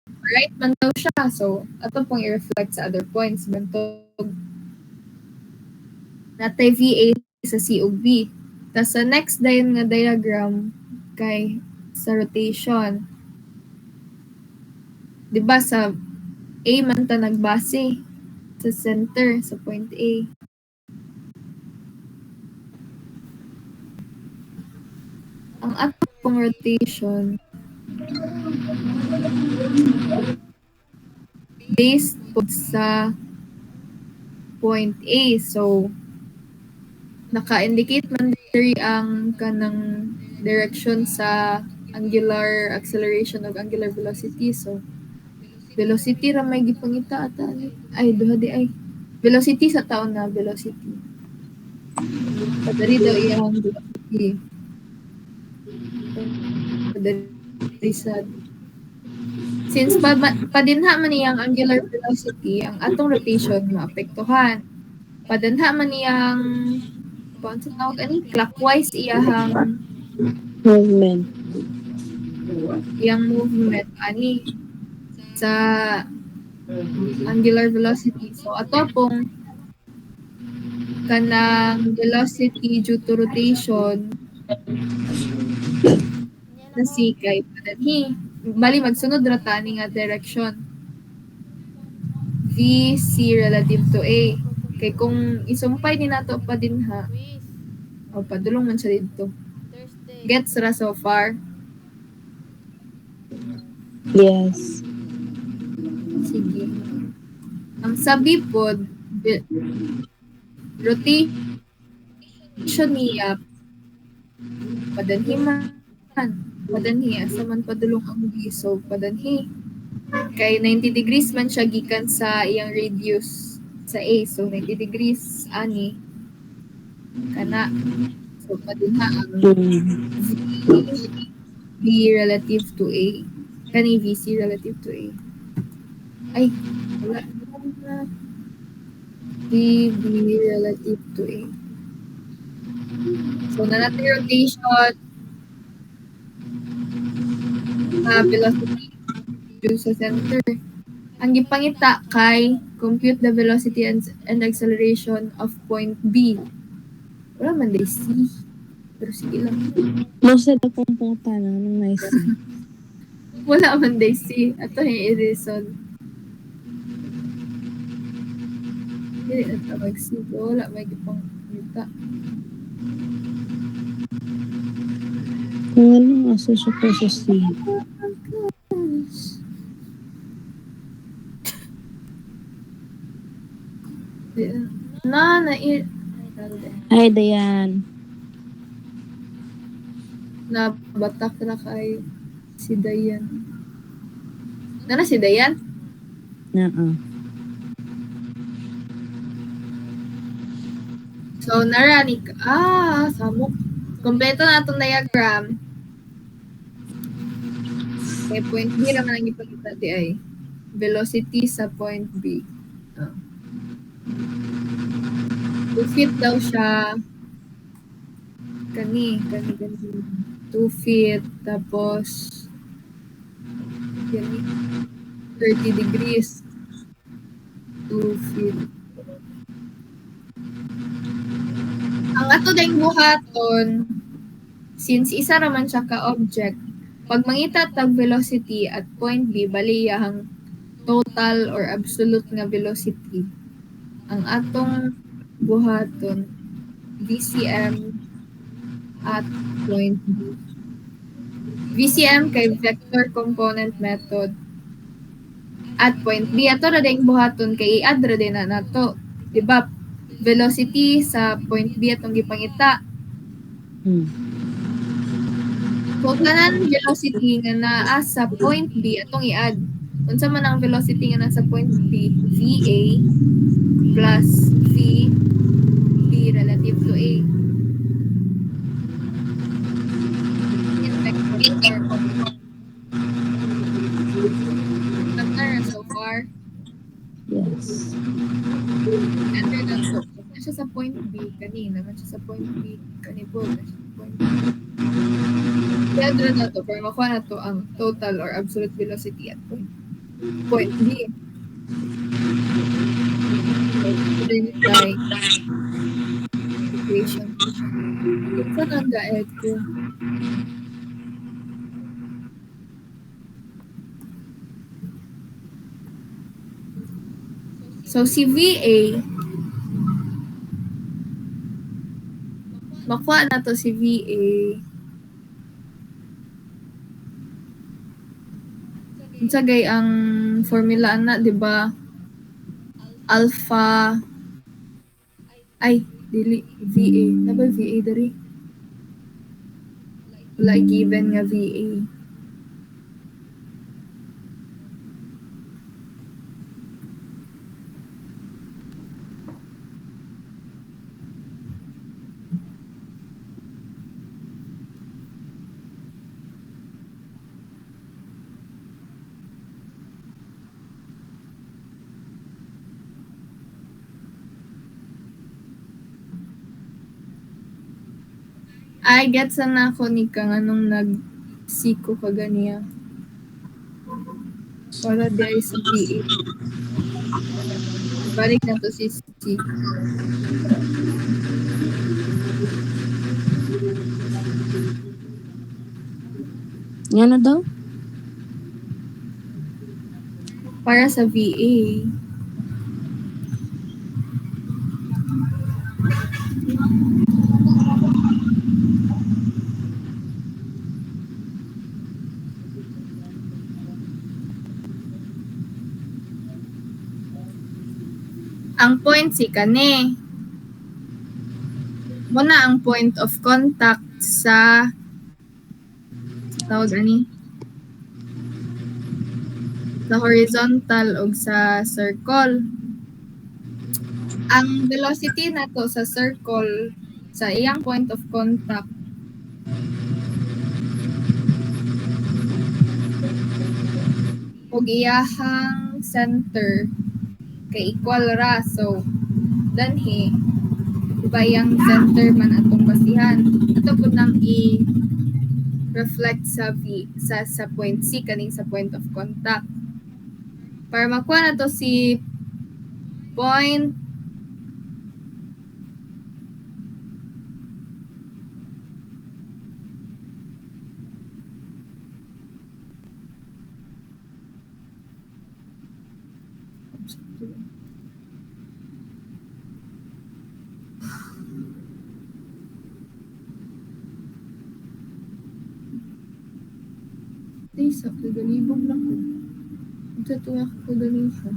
right man daw siya. So, ato pong i-reflect sa other points. Bantog, natay VA sa C ug B. Tapos sa next dayon nga diagram, kay sa rotation. Di ba sa A man ta nagbase sa center, sa point A. Ang atong rotation, based po sa point A. So, naka-indicate man diri ang kanang direction sa angular acceleration of angular velocity. So, velocity ra may gipangita ata ni. Ay, duha di ay. Velocity sa taon na velocity. Padari daw iyang velocity. Padari sa since padinha man niyang angular velocity, ang atong rotation maapektuhan. Padinha man niyang paano sa tawag ani clockwise iyahang Movement. iyang movement ani sa angular velocity. So ato pong kanang velocity due to rotation na sikay padanhi. Bali magsunod ra tani nga direction. VC relative to A. Kay kung isumpay din nato pa dinha, o padulong man siya dito. Gets ra so far? Yes. Sige. Ang sabi pod, rotation niya, padanhi man. Padanhi, asa man padulong ang B. So, padanhi. Kay 90 degrees man siya gikan sa iyang radius sa A. So, 90 degrees, ani. Kana. So, padinha ang V relative to A. Kani VC relative to A. Ay, wala. V relative to A. So, na natin rotation, velocity due sa center. Ang gipangita kay compute the velocity and acceleration of point B. Wala man day C. Pero sige lang. Most of the pumunta na nung may C. Wala man day C. Ato yung i-reason. Hindi na tawag C. Wala may gipangita. Kung anong aso siya po sa C. Hi, Dayan. Nabatak na kay si Dayan. Na si Dayan? So, naranik. Samok. Kompleto na itong diagram. Kay point B naman ang ipakita di ay. Velocity sa point B. To fit daw siya kani 2 feet tapos kani 30 degrees 2 feet. Ang ato dayong buhaton since isa raman siya ka object pag mangita tag velocity at point B bali iyahang total or absolute nga velocity ang atong buhaton VCM at point B. VCM kay vector component method. At point B ato ra dayong buhaton kay i-add ra din na nato. Diba? Velocity sa point B atong gipangita. Kung tanan velocity nga naa sa point B atong i-add. Unsa man ang velocity nga nasa point B? VA plus V B relative to A. So far? Yes. Enter na to. Na siya sa point B. Kanina naman siya sa point B. Kanipol na siya sa point B. Enter na to. Para makuha na to ang total or absolute velocity at point Point B. Student like equation. Ito nang gaet ko. So, si VA, makuha na to si VA. Sagay ang formula na, di ba? Alpha, ay, dili, VA. Na ba VA dari? Wala given nga VA. Ay, gets na ako ni kang anong nag-siko ka ganiya. Para dahil sa VA. Balik na to si C. Yan na daw? Para sa VA. Ang point si kane. Muna ang point of contact sa tawag ani sa horizontal o sa circle. Ang velocity nato sa circle sa iyang point of contact ug iyahang center kay equal ra. So, danhi bayang center man atong basihan. Ato pud nang i-reflect sa sa point C kaning sa point of contact. Para makuha na to si point sa kagalibog na ko. Ito tuwa ko kagalisa.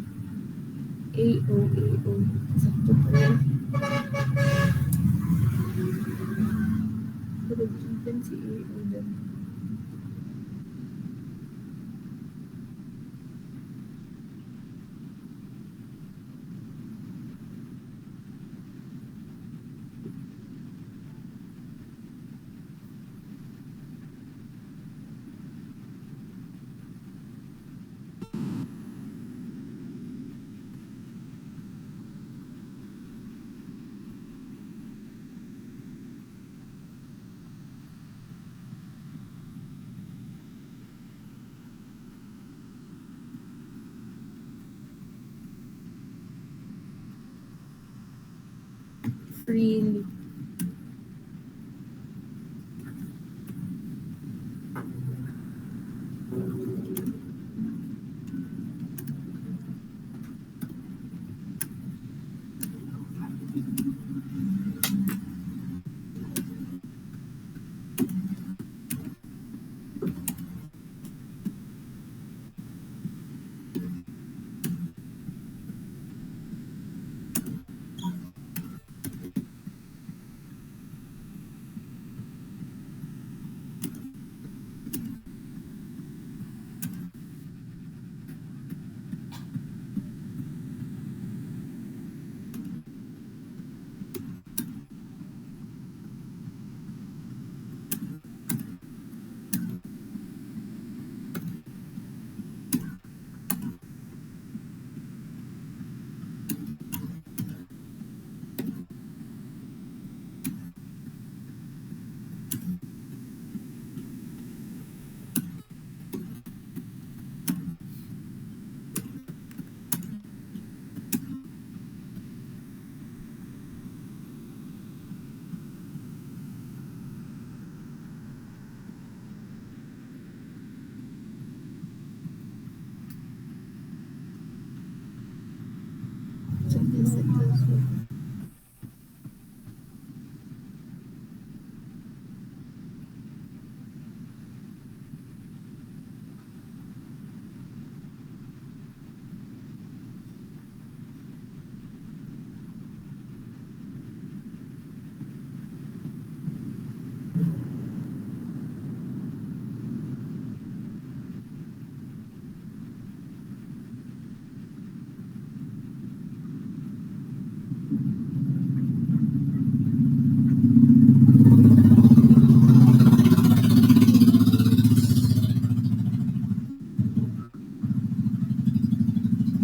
AO. Sakto pa rin. Pero given si AO din. Freely.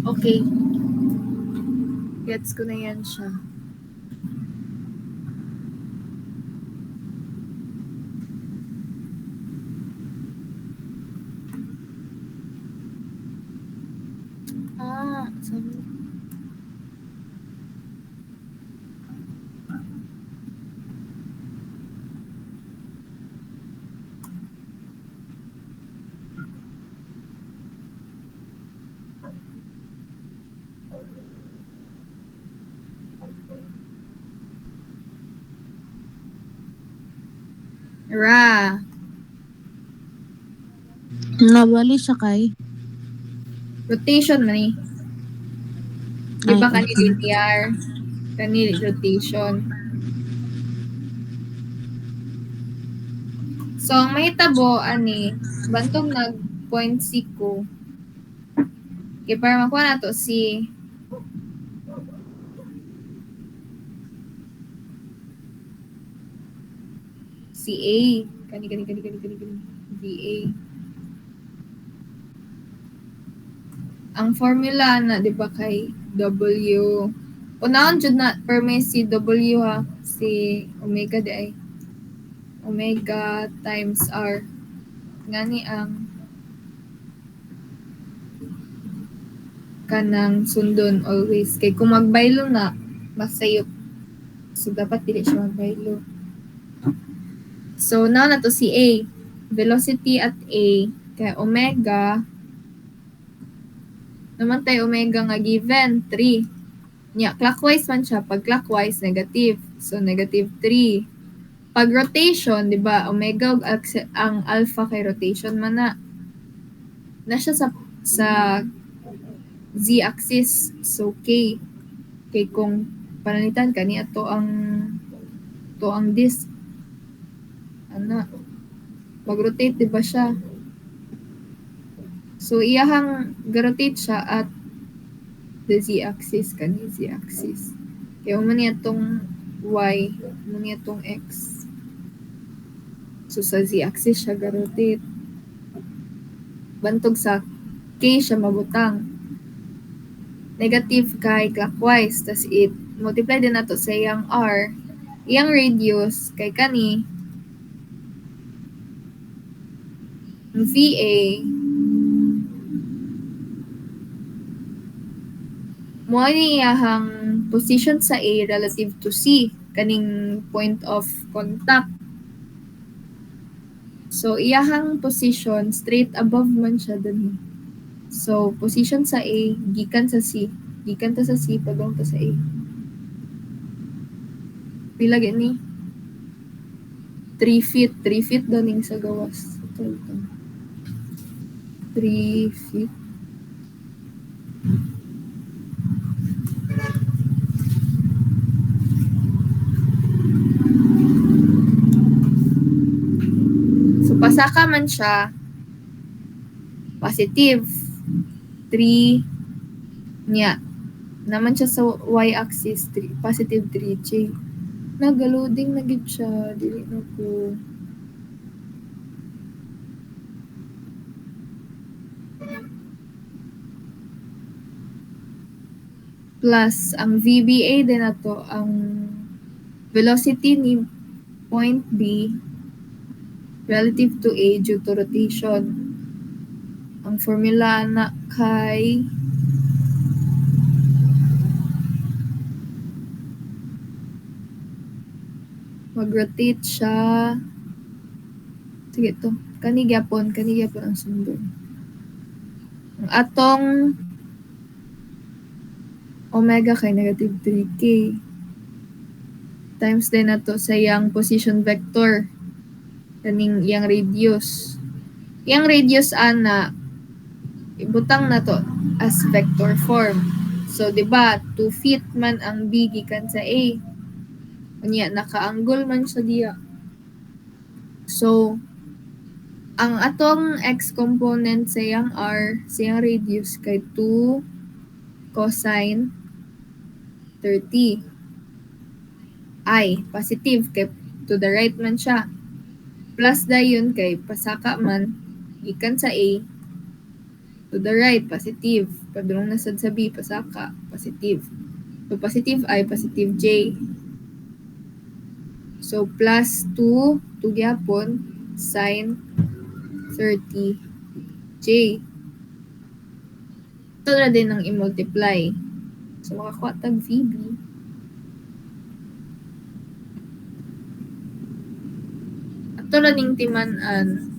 Okay. Gets ko na yan siya. Sabi. Ra. Nabali siya kay. Rotation man eh. Di ba Ay, kani linear? Kani rotation. So, ang mahitabo, ani, bantog nag 0.5. Okay, para makuha na to si A. Kani. VA. Ang formula na, di ba, kay W. Unahon jud na per may si W ha. Si omega di ay. Omega times R. Ngani ang kanang sundon always. Kay kung magbaylo na, masayop. So, dapat dili siya magbaylo. So, now na to si A. Velocity at A. Kaya omega, naman tayo omega nga given, 3. Nya, clockwise man siya. Pag clockwise, negative. So, negative 3. Pag rotation, di ba, omega ang alpha kay rotation man na. Na siya sa z-axis. So, K. Kay kung panalitan ka niya, to ang disk. Ano, mag-rotate, di ba siya? So, iyahang rotate siya at the z-axis, kani z-axis. Kaya mo niya tong y, mo niya tong x. So, sa z-axis siya rotate. Bantog sa k siya mabutang. Negative kay clockwise, tas it multiply din nato sa iyang r. Iyang radius kay kani VA mo ni iyahang position sa A relative to C, kaning point of contact. So, iyahang position straight above man siya dun. So, position sa A, gikan sa C. Gikan ta sa C, padong ta sa A. Pila gani? 3 feet. 3 feet daw sa gawas. 3 feet. So, pasaka man siya, positive 3 niya. Naman siya sa y-axis, positive 3J. Nagaloading na gid siya. Dili na ko. Plus, ang VBA din na to, ang velocity ni point B relative to A due to rotation. Ang formula na kay mag-rotate siya. Sige to. Kani gyapon ang sundon. Ang atong omega kay negative 3k. Times din na to sa iyang position vector. Kaning iyang radius. Iyang radius ana, ibutang na to as vector form. So, di ba, 2 feet man ang B gikan sa A. Unya, naka-angle man siya diya. So, ang atong x component sa iyang r, sa iyang radius kay 2 cosine 30. I, positive, kay to the right man siya. Plus dayon kay pasaka man, gikan sa A, to the right, positive. Padulong nasad sa B, pasaka, positive. So, positive I, positive J. So, plus 2, 2 gyapon, sine 30 J. Ito na din ang i-multiply. So, makakuha tag VB. Ito na ning timan-an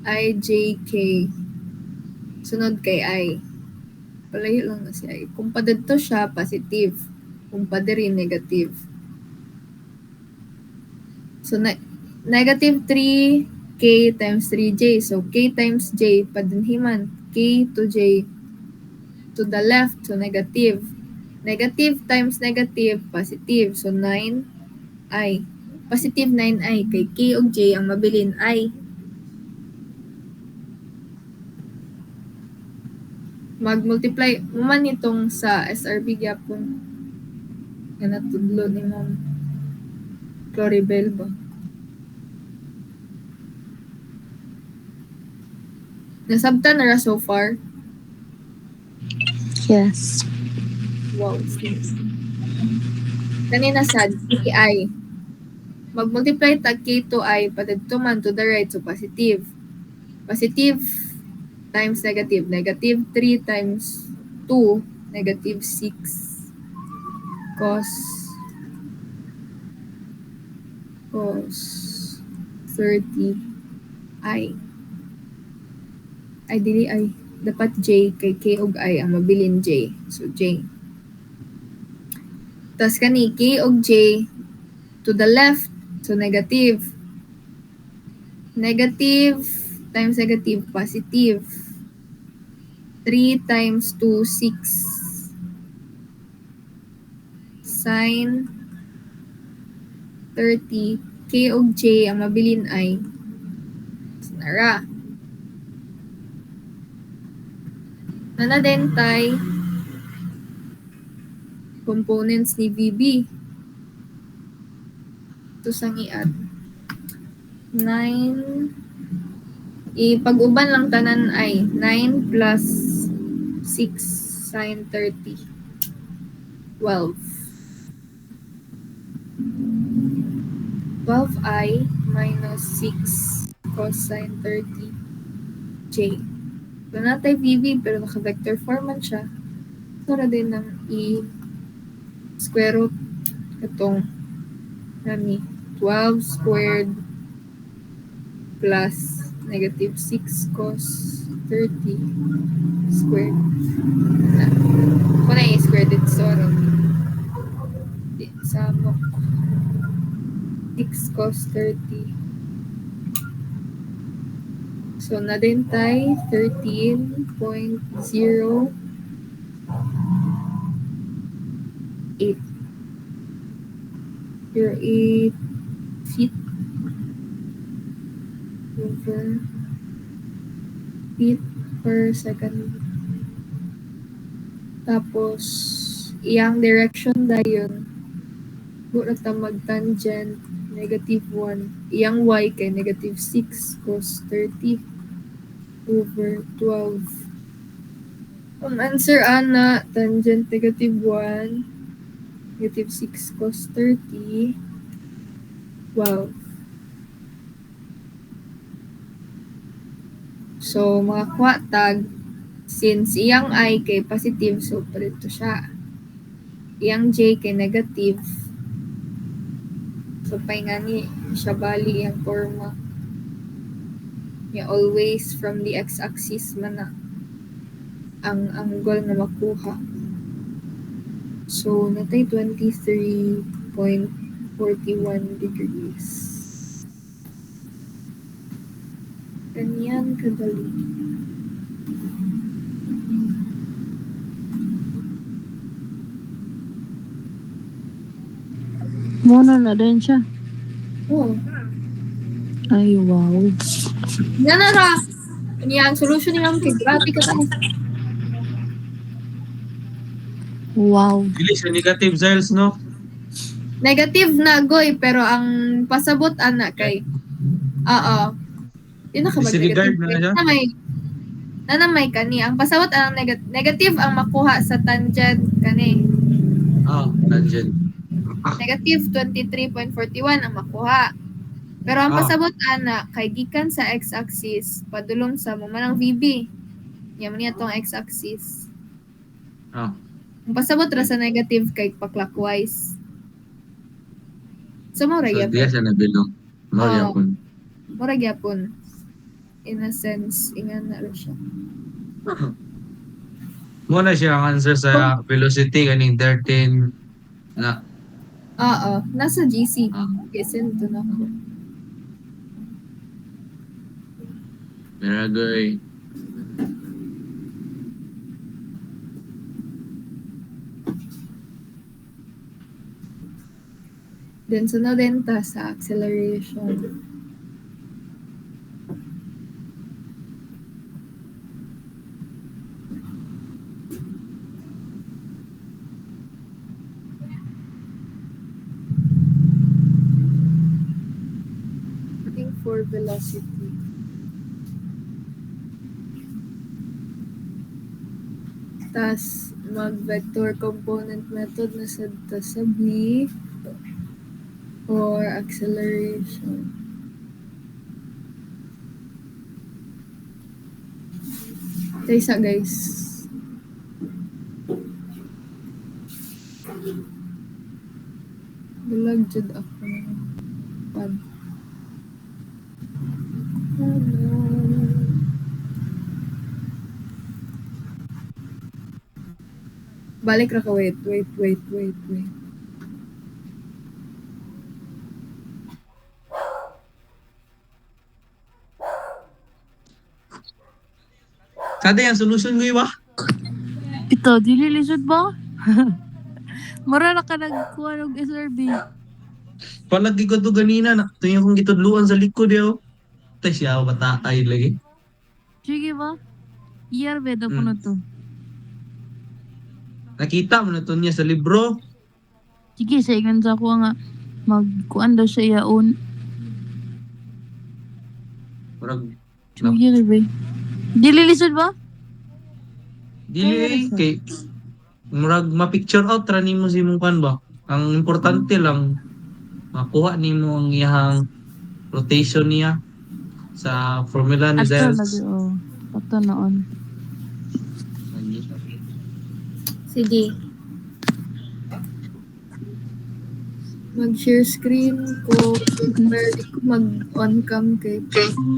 IJK. Sunod kay I. Palayo lang na si I. Kung pa dito siya, positive. Kung pa diri, negative. So, negative 3K times 3J. So, K times J, padinhiman. K to J. To the left, so negative. Negative times negative, positive. So, 9I. Positive 9I. Kay K o J ang mabilin I. Mag-multiply mo man itong sa SRB gyapon. Yan natudlo ni Ma'am Claribel ba? Nasabtan na ra so far? Yes. Wow, sis. Kanina sad, KI. Mag-multiply tag K to I, padadto man to the right, so positive. Positive times negative. Negative 3 times 2, negative 6 cos 30 I. Ay, dili ay. Dapat J kay K og I ang mabilin J. So, J. Tas kani K og J to the left. So, negative. Negative times negative, positive. 3 times 2, 6. Sine 30. K og J ang mabilin ay nara. Nanadentay components ni VB. Ito sang i-add. 9. Ipag-uban lang tanan ay 9 plus 6 sine 30. 12. 12I minus 6 cosine 30 J. Ito natay VB pero naka-vector form man siya. Ito na din ng square root itong 12 squared plus negative 6 cos 30 squared. Kung na i-square dito sa sama 6 cos 30. So, na din tayo 13.08 08 feet over feet per second. Tapos, iyang direction dayon. Buot na mag-tangent negative 1. Iyang y kay negative 6 cos 30 over 12. Ang answer ana, tangent negative 1, negative 6 cos 30, 12. So, makakuha tag, since iyang I kay positive, so palito siya. Iyang J kay negative. So, pahinga ni siya bali iyang forma. Yeah, always from the x-axis man na. ang angle na makuha. So, natay 23.41 degrees. Ganyan kadali. Muna na din siya. Oh, Ay, wow. yan na ra. Kanya ang solution niya kay grabe ka tayo. Wow. Dili siya negative, Ziles, no? Negative na goy, pero ang pasabot ana kay oo. Yun na ka Disregard negative. na siya? Na may kani. Ang pasabot ang negative ang makuha sa tangent kani. Tangent. Negative 23.41 ang makuha. Pero ang pasabot ana kay gikan sa x-axis padulong sa mamanang VB. Yaman niya tong x-axis. Ang pasabot ra sa negative kay pa-clockwise. So mo ra So, gyapon. diya siya nabilong. Magyapon. Mo ra gyapon. In a sense, ingan na ra siya. Muna siya ang answer sa velocity kaning 13 na. Oo, nasa GC. Ah. Send to na ko. Miragoy. Then sunod din ta sa acceleration. Looking for velocity. Tas mag-vector component method na sa B for acceleration. Ito isa guys. Bulag jud ako ng pad. Balik ra ka, wait. Kada yung solution ko ba? Ito, dililisod ba? Mara na ka nagkuha ng SRB. Palagi ko to ganina. Tuyo kong gitudluan sa likod yo. Tay siya bata ay lagi. Sige ba? Iyar beda ko na to. Nakita mo na to niya sa libro. Sige, sa ingan sa ako nga magkuan daw siya yaon. Murag So, yun ba? Dililisod ba? dili kay murag ma-picture out ra nimo si mong kan ba. Ang importante lang makuha nimo ang iyang rotation niya sa formula ni Ato Ziles. lagi, oh. Ato noon. Sige. Mag-share screen ko. Pwede ko mag-on cam kay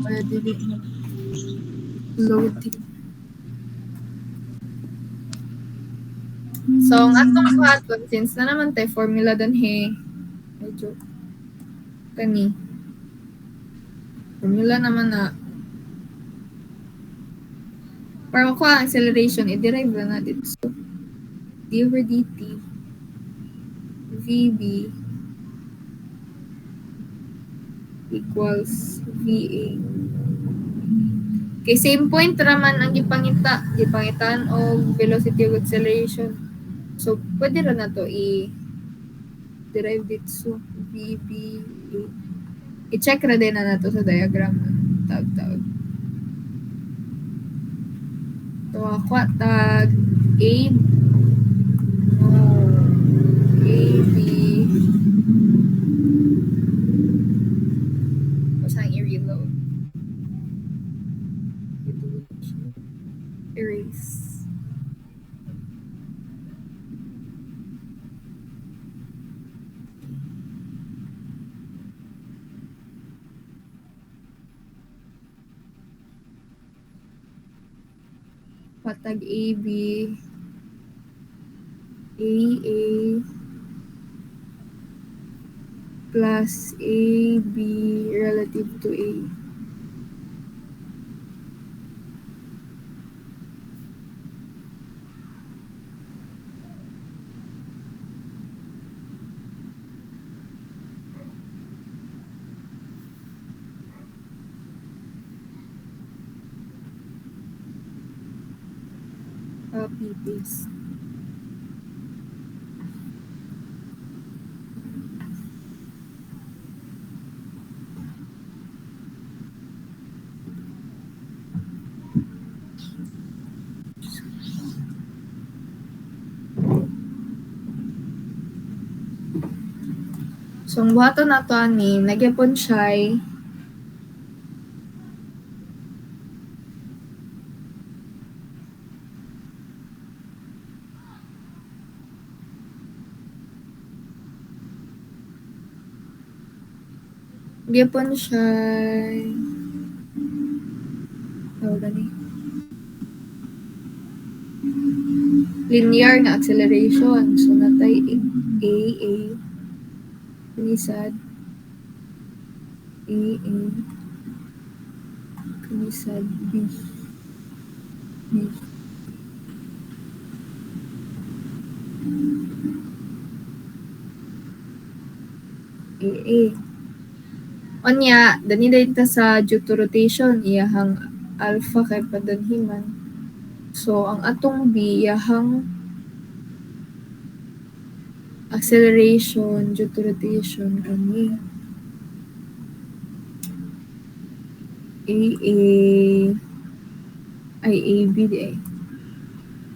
pwede din mag-loading. So, ang atong buhaton, since na naman tayo formula dun medyo kani. Formula naman na para makuha ang acceleration, i-derive na natin. So, d over dt VB equals VA. Kay same point raman ang gipangitan og velocity of acceleration. So, pwede ra na to i-derive dito. So, VB i-check ra din na nato sa diagram. Tag. So, ako tag AB Basang i-reload. Erase. hatag AB, AA plus AB relative to A. Copy paste. So, ang buhaton nato ani, nagyapon siya'y gyapon siya'y gani linear na acceleration. So, natay AA kunisad AA kunisad B B AA. Onya, dani dayta sa due to rotation, iyahang alpha kay padanhiman. So, ang atong B, iyahang acceleration due to rotation kani AA ay AB di ay.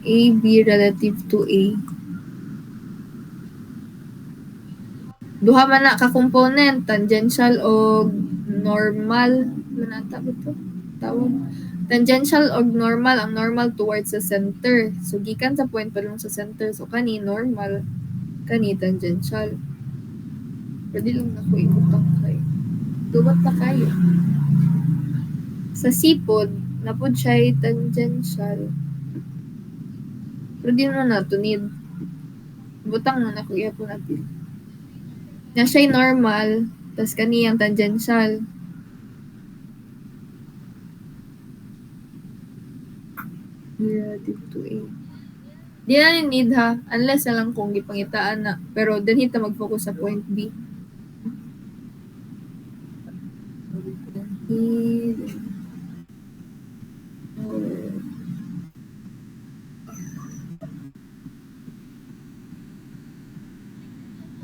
AB relative to A. Duha man na ka component, tangential o normal. Manata ba to? Tawag. Tangential o normal, ang normal towards the center. So, gikan sa point palong sa center. So, kani normal, kani tangential. Pwede lang na ko ibutang kayo. Dubat na kayo. Sa sipod, napod siya tangential. Pero di mo na to need. Butang na na ko po natin. Na siya'y normal, tas kaniyang tangential. Relative to A. Di na need ha, unless na lang kung gipangitaan na. Pero then hita mag-focus sa point B.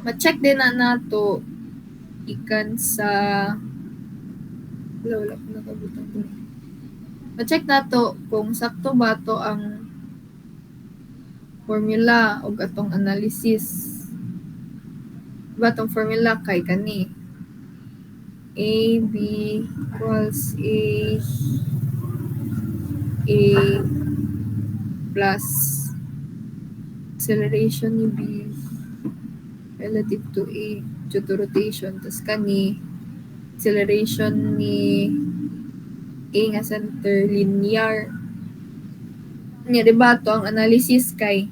Ma-check din na nato ikan sa wala ko nakabutang ko. Ma-check nato kung sakto ba to ang formula o atong analysis. Ba tong formula kay kani AB equals A plus acceleration ni B relative to A due to rotation. Tas kani acceleration ni A nga center linear. Nya diba to ang analysis kay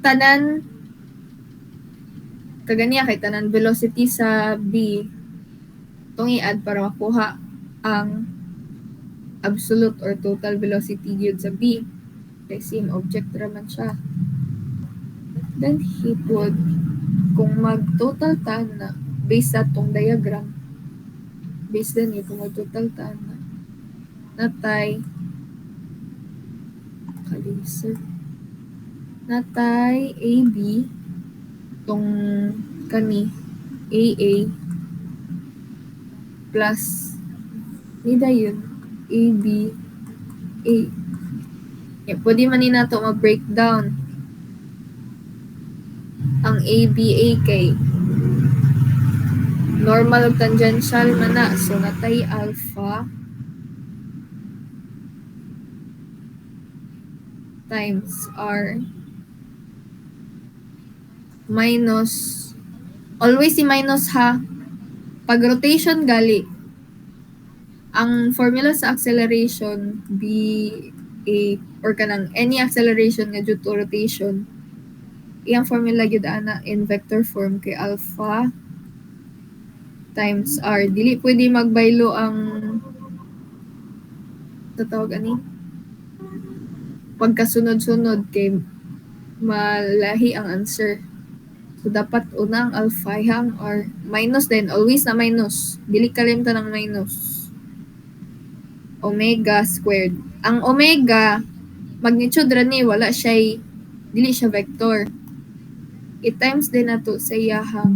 tanan kaganya kay tanan velocity sa B tong i-add para makuha ang absolute or total velocity gyud sa B. Kay same object raman siya. Then hipod kung mag-total tan na based sa tong diagram, based din kung mag-total tan na natay kaliser natay AB tong kani AA plus nida yun AB A. Pwede man ni nato mag-breakdown ang ABA kay normal ug tangential man na. So, natay alpha times R minus, always si minus ha. Pag rotation gali, ang formula sa acceleration, B a or kanang any acceleration nga due to rotation, iyang formula gyud ana in vector form kay alpha times r. Dili pwede magbaylo ang tatawag ani pagkasunod-sunod kay malahi ang answer. So dapat una ang alpha ang r minus din, always na minus. Dili kalimtan ng minus. Omega squared. Ang omega magnitude ra ni wala siya dili siya vector. I-times din nato sa iyahang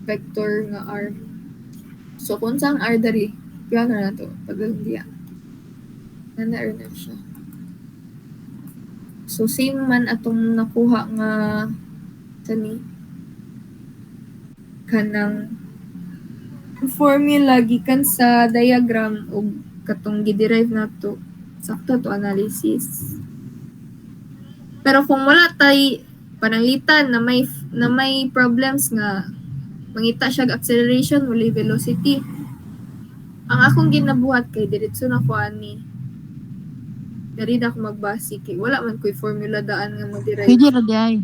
vector nga r. So kung saan r dari, kaya na nato paglandiya. Nanaar na siya. So same man atong nakuha nga tani kanang formula gikan sa diagram o katong gi-derive nato sakto to analysis. Pero kung wala tay pananglitan na may problems nga mangita siya acceleration wala velocity, ang akong ginabuhat kay diretso na ko ani dari na ako magbase kay wala man ko'y formula daan nga mag-derive. Pwede ra di ay.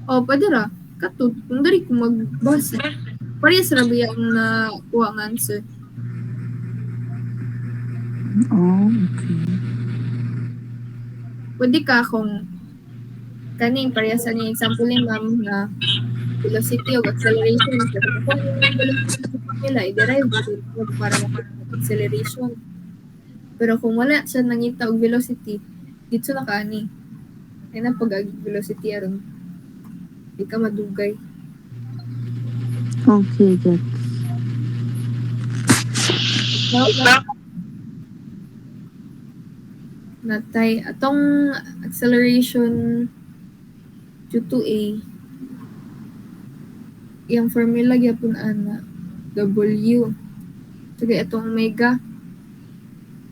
Pwede ra. Kato, kung dari ko magbase. Parehas ra ba ang nakuha ang answer. Oh, okay. Pwede ka kung kaning parehas ni example ni ma'am na velocity o acceleration. Kung yung velocity formula, i-derive mo para acceleration. Pero kung wala siya nangita og velocity, dito na kaani. Ay na pag-velocity aron. Di ka madugay. Okay, gets. Natay atong acceleration due to A yung formula gyapon ana W. Sige atong omega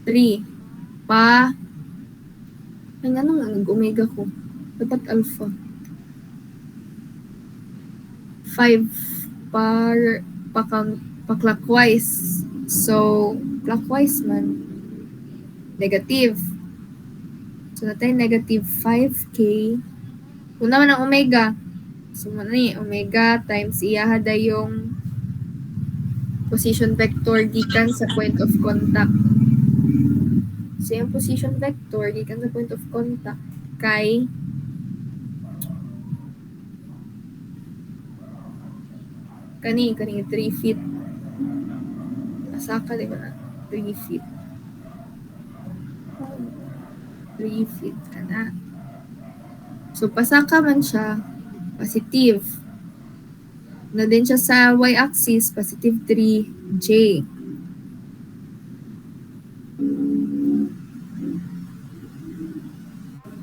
3 pa ay nganong omega ko dapat alpha 5 pa clockwise, so clockwise man negative, so natay negative 5k una man ang omega, so ni omega times iyaha yung position vector gikan sa point of contact. So, yung position vector, gikan sa point of contact, kay kani 3 feet. Asaka, di ba na? 3 feet. 3 feet ka na. So, pasaka man siya, positive. Na din siya sa y-axis, positive 3j.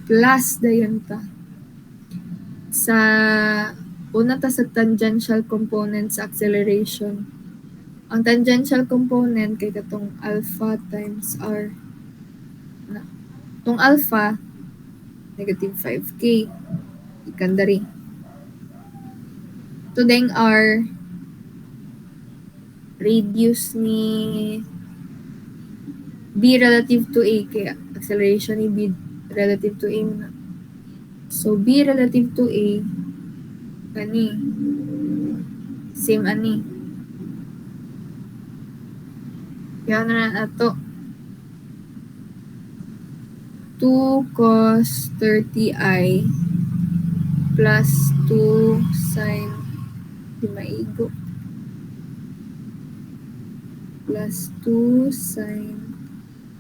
Plus dayon ta sa una ta sa tangential component sa acceleration. Ang tangential component kay katong alpha times r. Tong alpha negative 5k ikan dari. To deng r radius ni b relative to a kaya acceleration ni b relative to a na. So, b relative to a kani same ani. Kaya na ato 2 cos 30i plus 2 sin di maigo plus 2 sin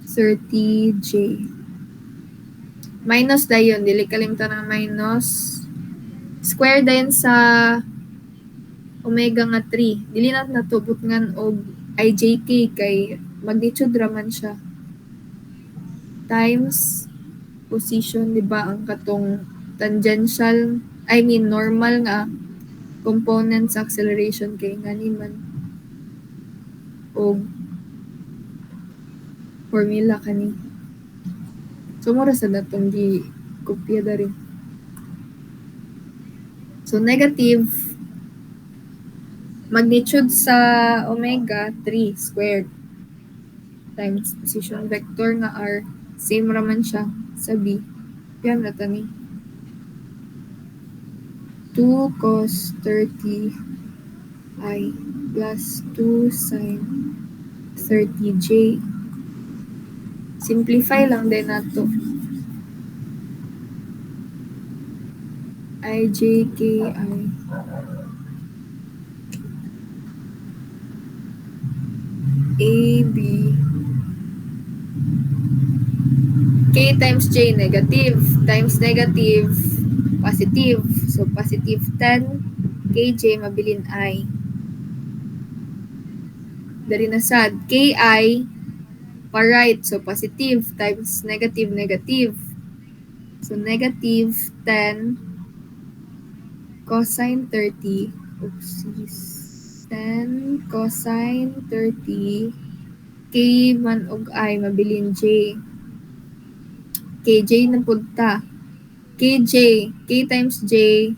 30j. Minus dayon, dili kalimtan ng minus. Square dayon sa omega nga 3. Dili na natubot ngan og ijk kay magnitude raman siya. Times position, di ba, ang katong tangential, normal nga component sa acceleration kay ngani man og formula kani. So, mura sa natong di kopya dari. So, negative magnitude sa omega 3 squared times position vector nga r Same raman siya sa B. Yan na ni. 2 cos 30 I plus 2 sin 30j. Simplify lang din nato. IJKI AB K times J negative times negative positive. So positive 10 KJ mabilin I. Dari na sad KI pa right. So positive times negative negative. So negative 10 cosine 30. Oopsies. 10 cosine 30 K man og I mabilin J. KJ na punta. KJ, K times J,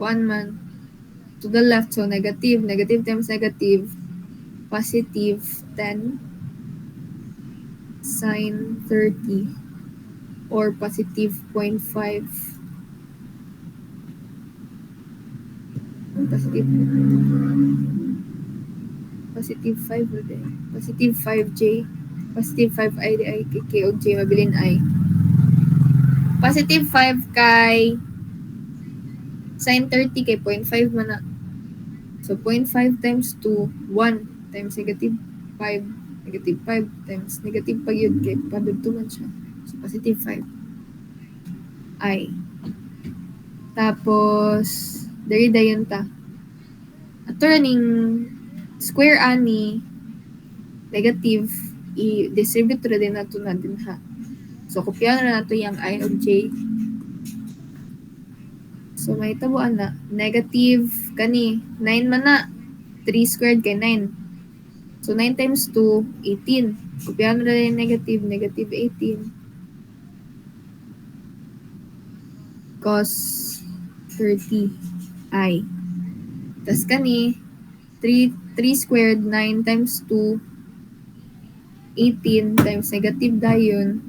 1 man to the left. So negative, negative times negative, positive 10 sine 30 or positive 0.5. Positive, positive 5 ulit. Positive 5J. Positive 5 I K o J mabilin I. Positive 5 kay sine 30 kay 0.5 man na. So 0.5 times 2, 1 times negative 5, negative 5 times negative pag yun kay padugto man siya. So positive 5 I. Tapos dari dayon ta. Ato raning square ani negative i-distribute ra din nato na din ha. So kopyahan na nato yung I of J. So may tabuan na negative kani 9 man na 3 squared kay 9. So 9 times 2 18. Kopyahan na rin negative negative 18 cos 30 I. Tas kani 3 squared 9 times 2 18 times negative dayon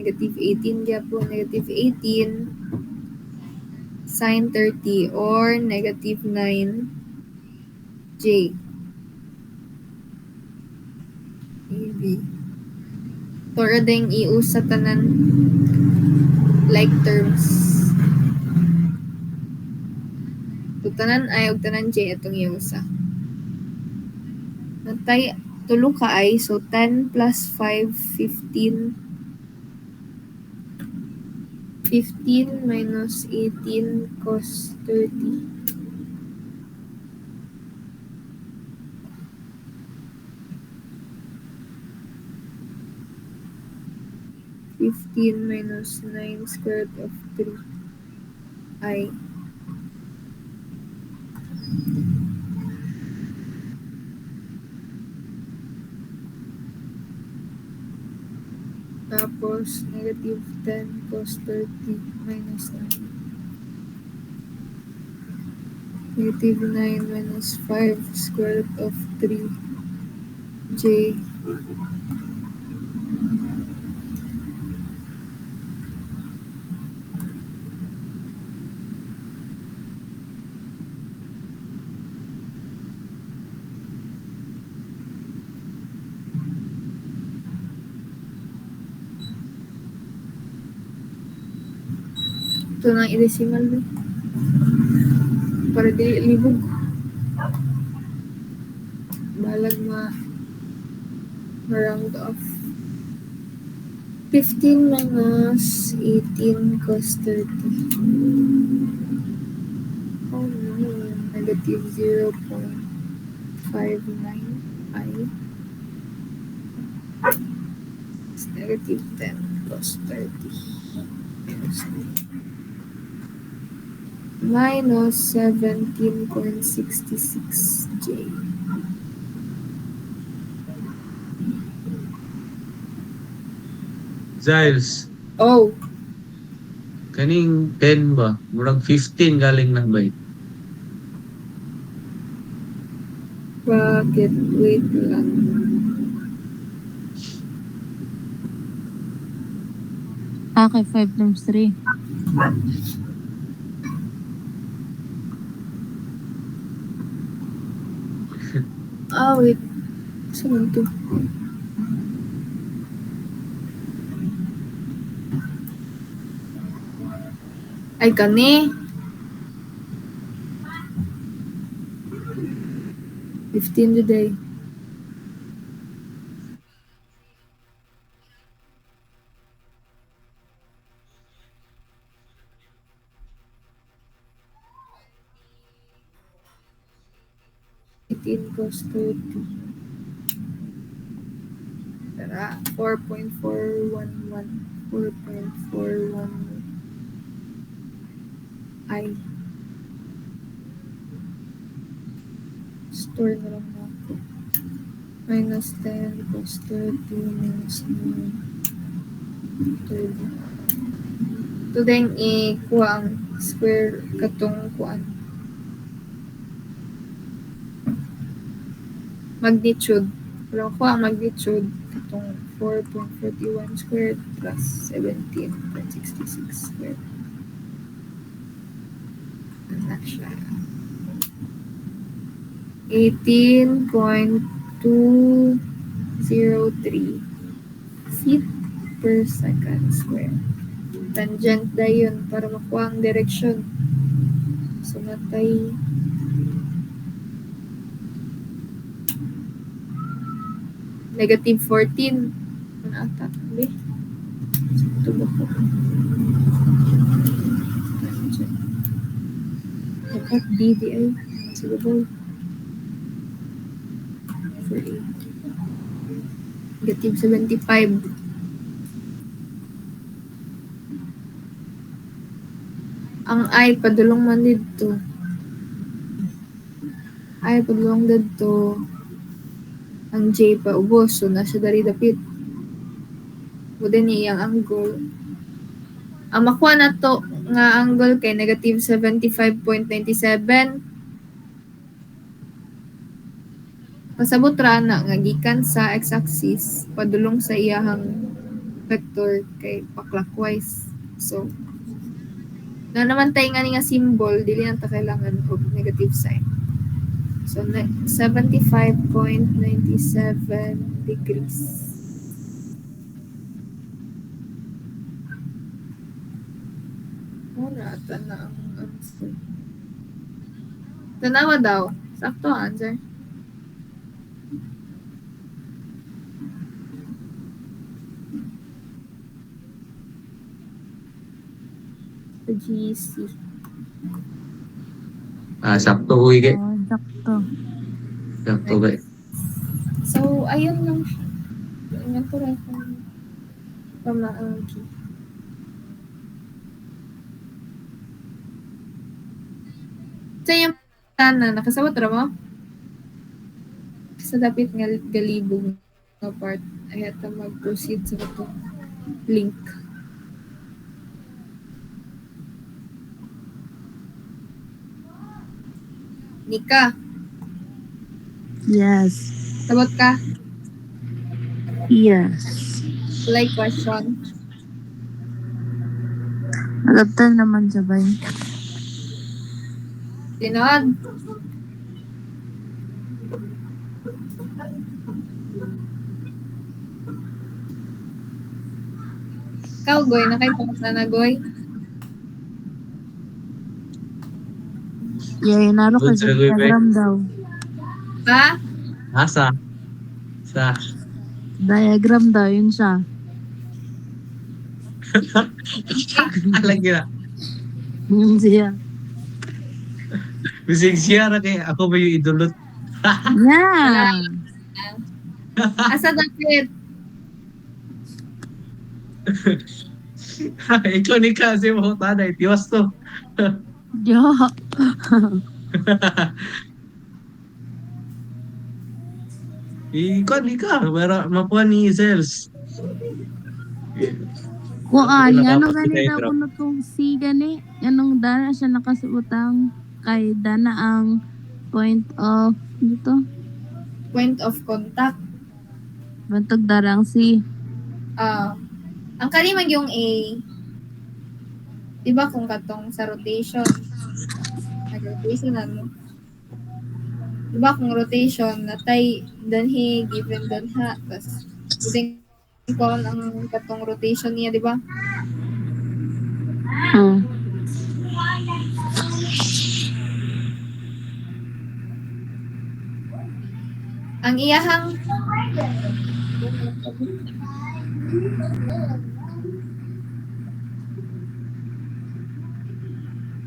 negative 18 gyapon negative 18 sine 30 or negative 9 J. AB. Tora ding iusa tanan like terms. Tanan I og tanan J atong iusa. Natay tulo ka I, so 10 plus 5, 15. 15 minus 18 cos 30. 15 minus 9 square root of 3 I. Tapos negative 10 cos 30 minus 9. Negative 9 minus 5 square root of 3 J. Ito na i-decimal din. Para di libog. Balag ma-round off. 15 minus 18 cos 30. Oh no, negative 0.59 I. It's negative 10 cos 30. Minus 17.66 J. Giles, Oh, kaning 10 ba? Murag 15 galing ng bay. bakit? Wait lang. Okay, 5 times 3. Wait. Saan to? Ay, kani. 15 today. Eighteen cos 30. Tara, 4.411. 4.41. Ay. Store na lang ako. Minus 10 cos 30 minus 9. 30. Ito din kuha ang square katong kuan. Magnitude. Pero kuha ang magnitude katong 4.41 squared plus 17.66 squared. Ano siya? 18.203 feet per second square. Tangent na yun para makuha ang direction. So, natay negative 14. Ano ata? Be? Ito ba ko? Tangent. Dapat BDI. Siguro. For 8. Negative 75. Ang I padulong man dito. I padulong dito. Ang J pa ubos. So, nasa dari dapit. Buda niya ang angle. Ang makuha na to nga angle kay negative 75.97. Pasabot ra na nga gikan sa x-axis padulong sa iyahang vector kay pa-clockwise. So, na naman tayo nga symbol, dili na ta kailangan og negative sign. So, 75.97 degrees. Muna, ata na ang answer. Tanawa daw. Sakto ang answer. Sa GC. Sakto ko ike. Sakto. Sakto ba? So, ayun lang siya. Ganyan ko rin kung pamaagi. So, yung na nakasabot ra mo? Sa dapit nga galibog nga part, ay ata mag-proceed sa ito link. Nika, Yes. sabot ka? Yes. Like question. Agabtan naman sabay. Tinod. Ikaw, Goy, nakaipunta na, Goy? Yeah, naro ka Good, sa Goy, Instagram daw. Ha? Asa? Sa? Diagram daw, yun siya. Lagi na. Yun siya. Bisig siya na kay ako ba yung idolot? Yeah. Asa dapit? Ikaw ni kasi mo tanay. Tiwas to. Yo. Ikaw ni ka. Para mapuha ni Zels. Kuan, Wala ka ano pa gani daw diagram. kuno tong si gani? Anong dana siya nakasubutang kay dana ang point of dito? Point of contact. Bantog darang si Ah, Ang kalimag yung A, di ba kung katong sa rotation, nag-rotation ano? Di ba kung rotation, natay danhi, given danha, tas pwedeng ko ang katong rotation niya, di ba? Hmm. Ang iyahang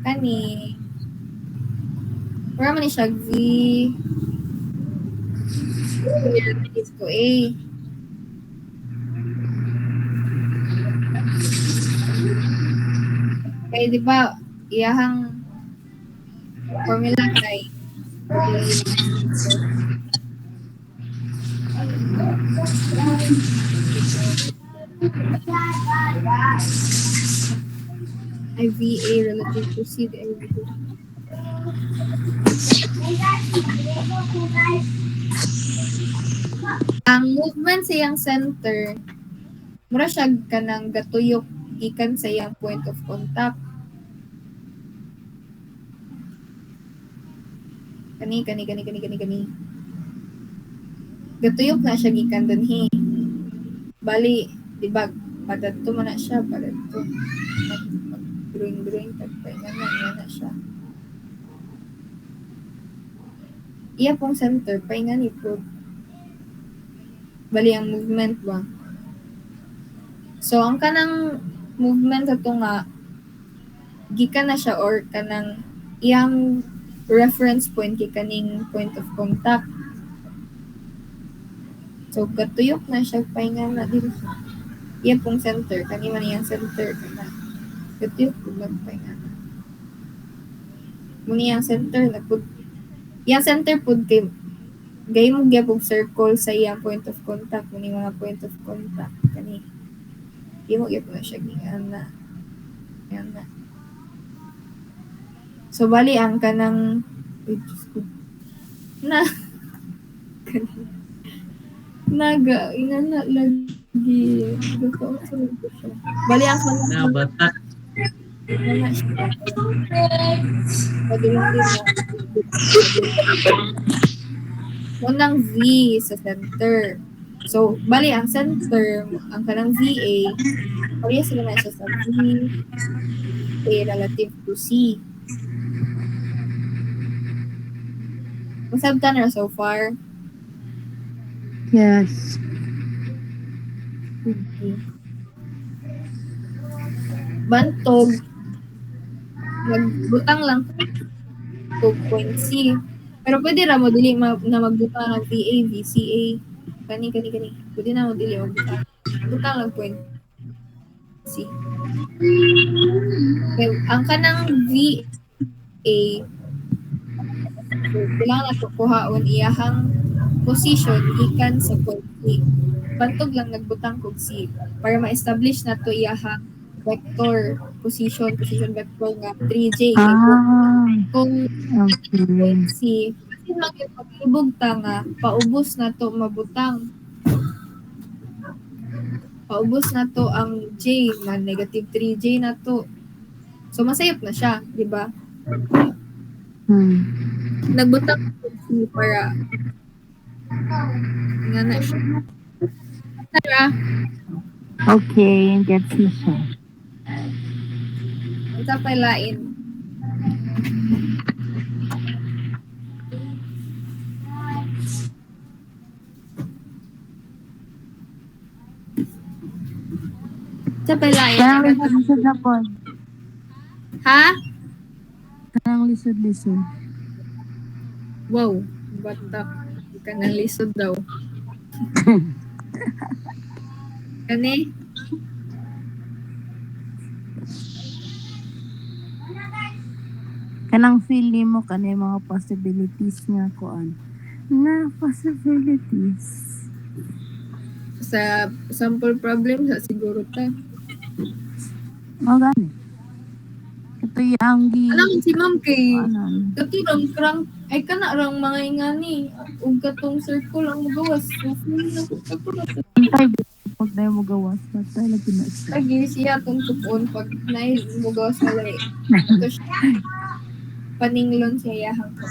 kani wala man ni siya V ko A. Kaya di ba iyahang formula kay IVA relative to C derivative. Ang movement sa iyang center, mura siya kanang gatuyok gikan sa iyang point of contact. Kani. Gatuyok na siya gikan dinhi. Bali, di ba, padadto man na siya, padadto. Drawing, tagpay na siya. Iya pong center, painga ni po. Bali ang movement ba? So, ang kanang movement sa nga, gikan na siya or kanang iyang reference point kaning point of contact. So, gatuyok na siya, painga na din. Iya pong center, kanina man iyang center. Gatuyok po painga na. Muna iyang center, iyang center po kay gay mo gyapon circle sa iyang point of contact, muna mga point of contact. Kani, di mo gyapon na siya giyan na. So, bali ang kanang naga inana lagi gusto sa siya. Bali ang kanang Na bata. inana siya. Padulong din mo. Unang V sa center. So, bali ang center, ang kanang VA, pareha sila na siya sa V A relative to C. Masabtan na so far. Yes. Bantog, magbutang lang kung point C. Pero pwede ra mo dili na magbutang ng VA, VCA. Kani. Pwede na mo dili magbutang. Butang lang point C. Okay, ang kanang VA, so, kailangan na kuhaon iyahang position gikan sa point C. Bantog lang nagbutang kog C para ma-establish na to iyahang vector position vector nga 3J. Kung Okay. point C, kasi lang yung paglubog ta nga, paubos na to mabutang. Paubos na to ang J, man negative 3J na to. So, masayop na siya, di ba? Nagbutang kog C para nga na siya. Tara, Okay, gets na siya. ito pa lain. Ito pa lain. Parang lisod na po. Ha? Parang lisod-lisod. Wow, batak. Ka ng lisod daw. Kani? Kanang feeling mo kanay mga possibilities nga kuan. Na possibilities. Sa sample problem sa siguro ta. O gani. Ito yung Alam mo si ma'am kay ano. katurang krang ay kana rang mga ingani ug katong circle ang magawas. So, feel na ko katurang. Antay pag na mo gawas, patay lagi na siya. Lagi siya tuntupon pag naimugaw sa lay. Ito siya. Paninglon siya yahang ko.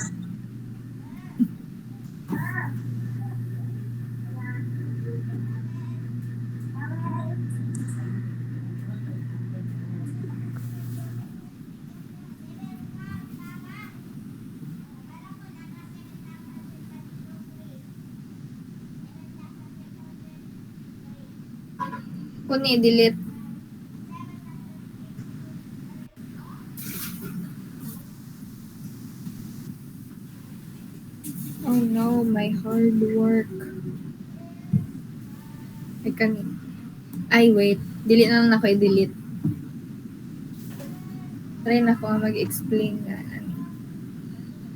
Kung i-delete. Oh no, my hard work. Ay, wait. Delete na lang ako i-delete. Try na ako mag-explain nga.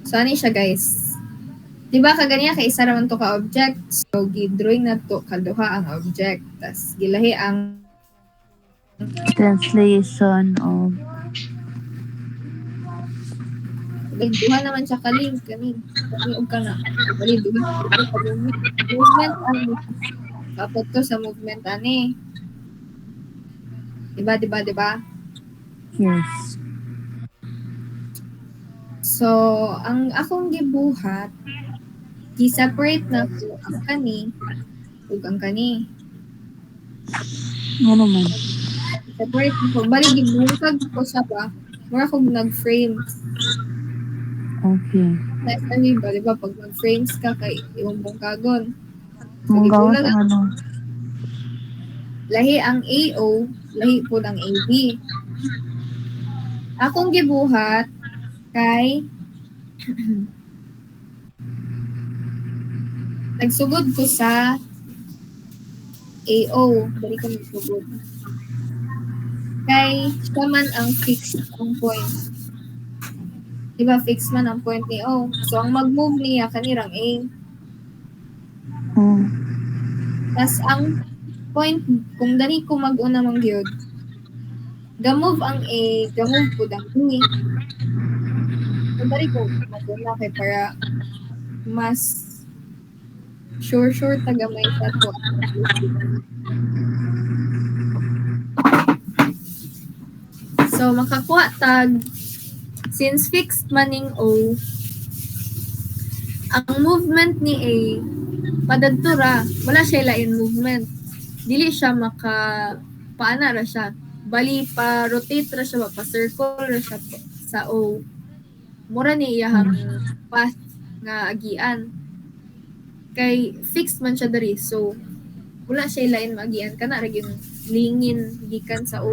So, ano siya, guys? Diba, kaganya kay isa raman to ka object. So, gi-drawing na to kaduha ang object. Tas, gilahi ang Translation of duha naman siya ka-link. Kani og ka na. Bali, duha. Movement ang kapot to sa movement ani. Diba? yes. So, ang akong gibuhat, gi-separate na ko ang kani ug ang kani. Ano man. Separate ko. Bali, gibuhag ko sa ba? Mura kong nag-frame. Okay. Next time, diba? Pag nag-frames ka kay imong bungkagon. Mong gawas gibulag ang ano. lahi ang AO, lahi po ang AB. Akong gibuhat kay nagsugod ko sa AO. Balik ko nagsugod. Kay siya man ang fixed ang point. Diba, fixed man ang point ni O. So, ang mag-move niya kanirang A. Oh. Tas ang point, kung dali ko mag-una mang gyud, ga-move ang A, ga-move po ang B. Kung dali ko mag-una kay para mas sure tagamay sa to. So, makakuha tag, since fixed maning O, ang movement ni A, padadto ra, wala siya lain movement. Dili siya paana ra siya. Bali, pa-rotate ra siya, pa-circle ra siya sa O. Mura ni iyahang path nga agian. Kay fixed man siya dari, so wala siya lain maagian kana ra gyud lingin gikan sa O.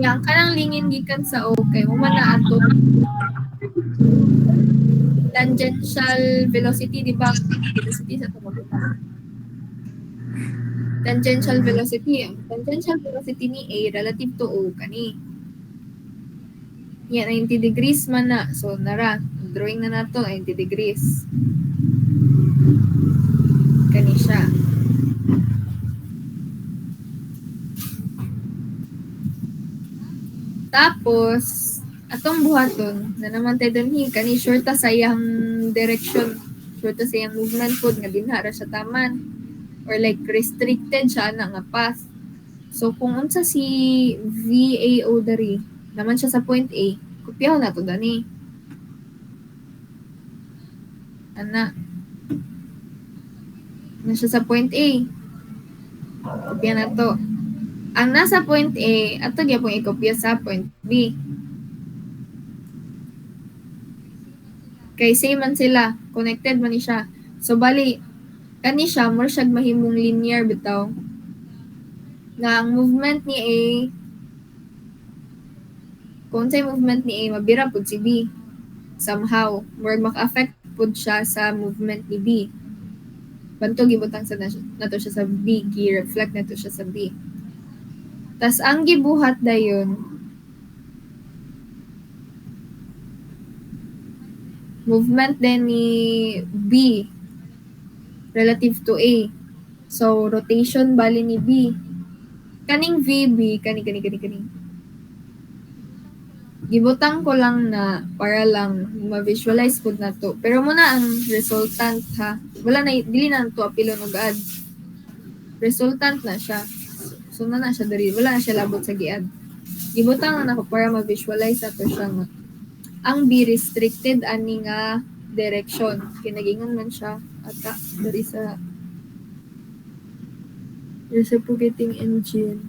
Yang kanang lingin gikan sa O kay mo man na ato tangential velocity, di ba? Velocity sa tumabutang. Tangential velocity. Ang tangential velocity ni A relative to O kani. Yan, 90 degrees man na. So, nara. Drawing na nato, 90 degrees. Kani siya. Tapos, atong buhaton, na naman tayo dun kani shorta sa iyang direction. Shorta sa iyang movement po, nga dinhara sa taman. Or like, restricted siya na nga path. So, kung unsa si VAO dari, naman siya sa point A, kopyaw na to dani. Ana. Na siya sa point A. Kopya na to. Ang nasa point A, ato gyapon ikopya sa point B. Kay same man sila, connected man ni siya. So bali, kani siya more siya mahimong linear bitaw. Na ang movement ni A, kung sa movement ni A, mabira pud si B. Somehow, more maka-affect pud siya sa movement ni B. Bantog gibutang sa nato siya sa B, gi-reflect nato siya sa B. Tas ang gibuhat dayon, movement din ni B relative to A. So, rotation bali ni B. Kaning VB, kani. Gibutang ko lang na para lang ma-visualize po na to. Pero muna ang resultant ha. Wala na, dili na to apilon og ad. resultant na siya. So na siya diri, wala na siya labot sa giad. Gibutang na ako para ma-visualize ato siya nga. Ang B restricted ani nga direction. Kinagingon man siya ata dari sa reciprocating engine.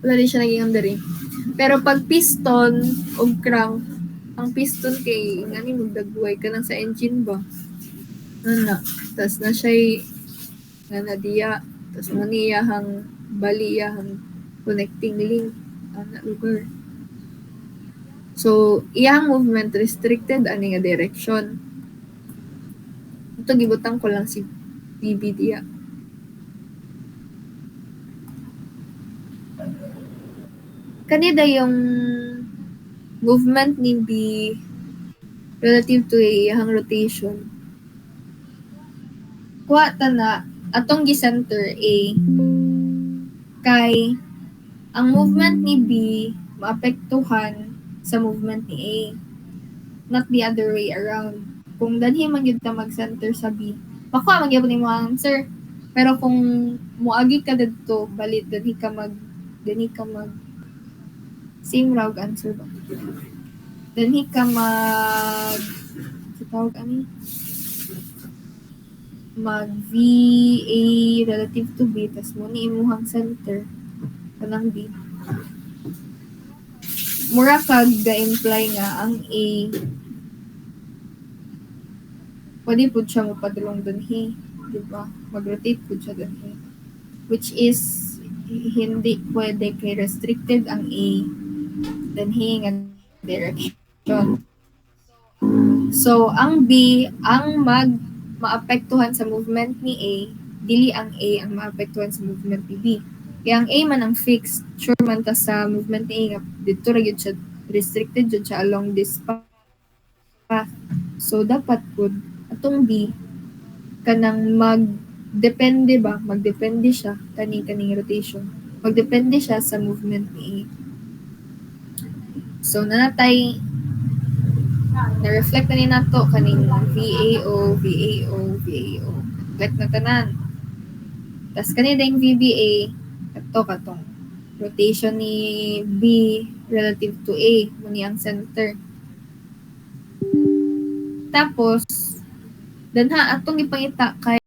Wala rin siya nagingon dari. Pero pag piston o crank, ang piston kay ngani magdagway ka lang sa engine ba? Na. Tas na siya nga na diya. Tas mo niya hang baliya hang connecting link ana lugar. So, iyang movement restricted ani nga direction. Ito gibutang ko lang si BB diya. Kanida yung movement ni B relative to iyang rotation. Kuha ta na atong gi-center A kay ang movement ni B maapektuhan sa movement ni A, not the other way around. Kung danhi man gyud ta mag-center sa B, makuha man gyud ni mo answer. Pero kung moagi ka didto, balit danhi ka mag same route answer ba? Danhi ka mag tawag ani? Mag VA relative to B, tas mo ni imuhang center kanang B. Mura kag ga-imply nga ang A pwede po siya mapadulong dunhi, di ba? Mag-rotate po siya dunhi. Which is hindi pwede kay restricted ang A dunhi nga direction. So, ang B ang maapektuhan sa movement ni A, dili ang A ang maapektuhan sa movement ni B. Kaya ang A man ang fixed, sure man ta sa movement ni A nga dito ra gyud siya restricted jud siya along this path. So dapat pud atong B kanang magdepende siya kaning rotation. Magdepende siya sa movement ni A. So nanatay na-reflect na ni nato kaning VAO. Reflect na tanan. Tas kanina yung VBA, katong rotation ni B relative to A, muni ang center. Tapos, danha atong ipangita kay